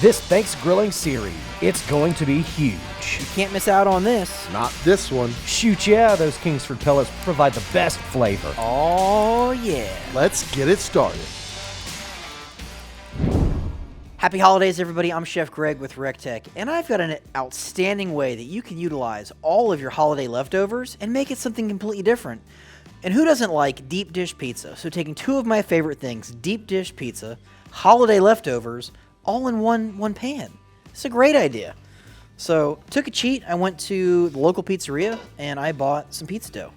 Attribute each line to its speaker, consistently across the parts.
Speaker 1: This Thanksgrilling series, it's going to be huge.
Speaker 2: You can't miss out on this.
Speaker 3: Not this one.
Speaker 1: Shoot, yeah, those Kingsford Pellets provide the best flavor.
Speaker 2: Oh, yeah.
Speaker 3: Let's get it started.
Speaker 2: Happy holidays, everybody. I'm Chef Greg with recteq, and I've got an outstanding way that you can utilize all of your holiday leftovers and make it something completely different. And who doesn't like deep dish pizza? So taking two of my favorite things, deep dish pizza, holiday leftovers, all in one pan. It's a great idea. So took a cheat. I went to the local pizzeria and I bought some pizza dough.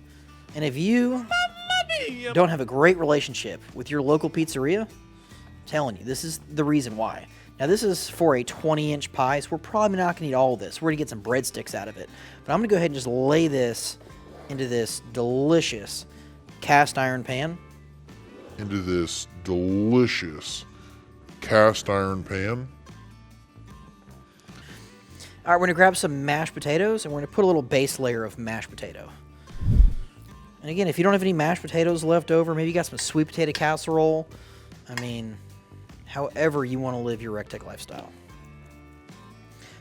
Speaker 2: And if you don't have a great relationship with your local pizzeria, I'm telling you, this is the reason why. Now this is for a 20-inch pie, so we're probably not going to eat all of this. We're going to get some breadsticks out of it. But I'm going to go ahead and just lay this into this delicious cast iron pan.
Speaker 4: Into this delicious cast iron pan.
Speaker 2: All right, we're going to grab some mashed potatoes, and we're going to put a little base layer of mashed potato. And again, if you don't have any mashed potatoes left over, maybe you got some sweet potato casserole. I mean, however you want to live your recteq lifestyle.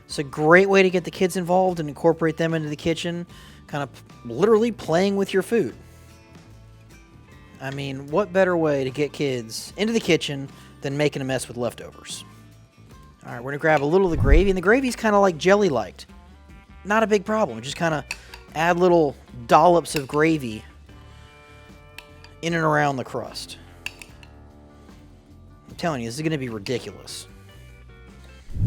Speaker 2: It's a great way to get the kids involved and incorporate them into the kitchen, kind of literally playing with your food. I mean, what better way to get kids into the kitchen than making a mess with leftovers? All right, we're going to grab a little of the gravy, and the gravy's kind of like jelly-liked. Not a big problem. Just kind of add little dollops of gravy in and around the crust. I'm telling you, this is going to be ridiculous.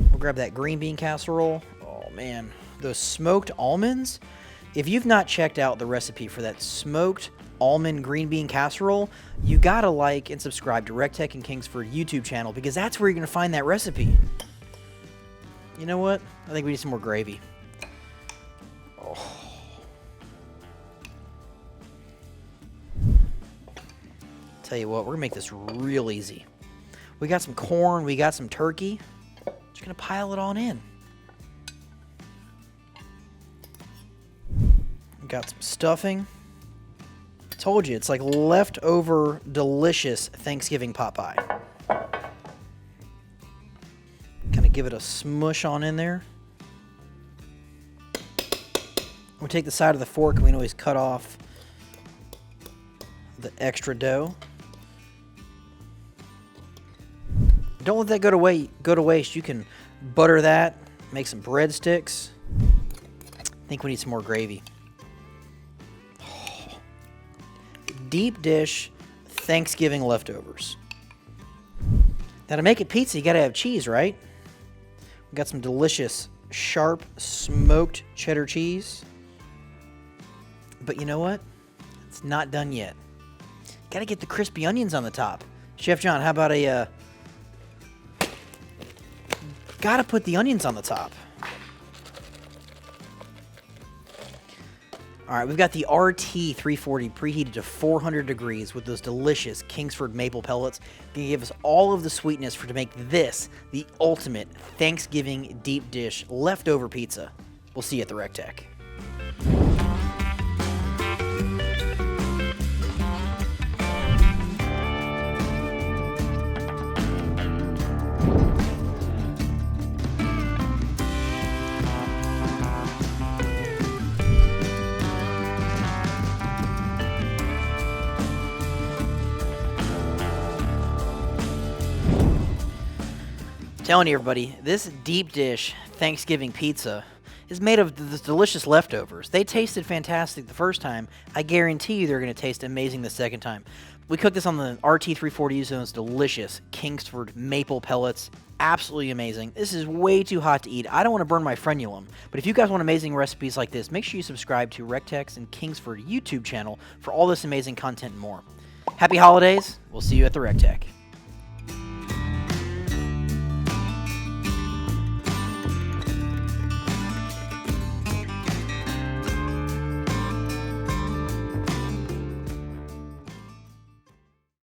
Speaker 2: We'll grab that green bean casserole. Oh, man. Those smoked almonds. If you've not checked out the recipe for that smoked almond green bean casserole, you got to like and subscribe to recteq and Kingsford YouTube channel, because that's where you're going to find that recipe. You know what? I think we need some more gravy. Oh. Tell you what, we're going to make this real easy. We got some corn, we got some turkey. Just going to pile it on in. We got some stuffing. Told you, it's like leftover delicious Thanksgiving pot pie. Kind of give it a smush on in there. We'll take the side of the fork, and we can always cut off the extra dough. Don't let that go to waste. You can butter that, make some breadsticks. I think we need some more gravy. Deep dish Thanksgiving leftovers. Now to make it pizza, you gotta have cheese, right? We got some delicious, sharp, smoked cheddar cheese. But you know what? It's not done yet. Gotta get the crispy onions on the top. Chef John, how about a... Gotta put the onions on the top. All right, we've got the RT340 preheated to 400 degrees with those delicious Kingsford maple pellets. Gonna give us all of the sweetness to make this the ultimate Thanksgiving deep dish leftover pizza. We'll see you at the recteq. Telling you, everybody, this deep dish Thanksgiving pizza is made of the delicious leftovers. They tasted fantastic the first time. I guarantee you they're going to taste amazing the second time. We cooked this on the RT340 using those delicious Kingsford maple pellets. Absolutely amazing. This is way too hot to eat. I don't want to burn my frenulum, but if you guys want amazing recipes like this, make sure you subscribe to recteq's and Kingsford YouTube channel for all this amazing content and more. Happy holidays. We'll see you at the recteq.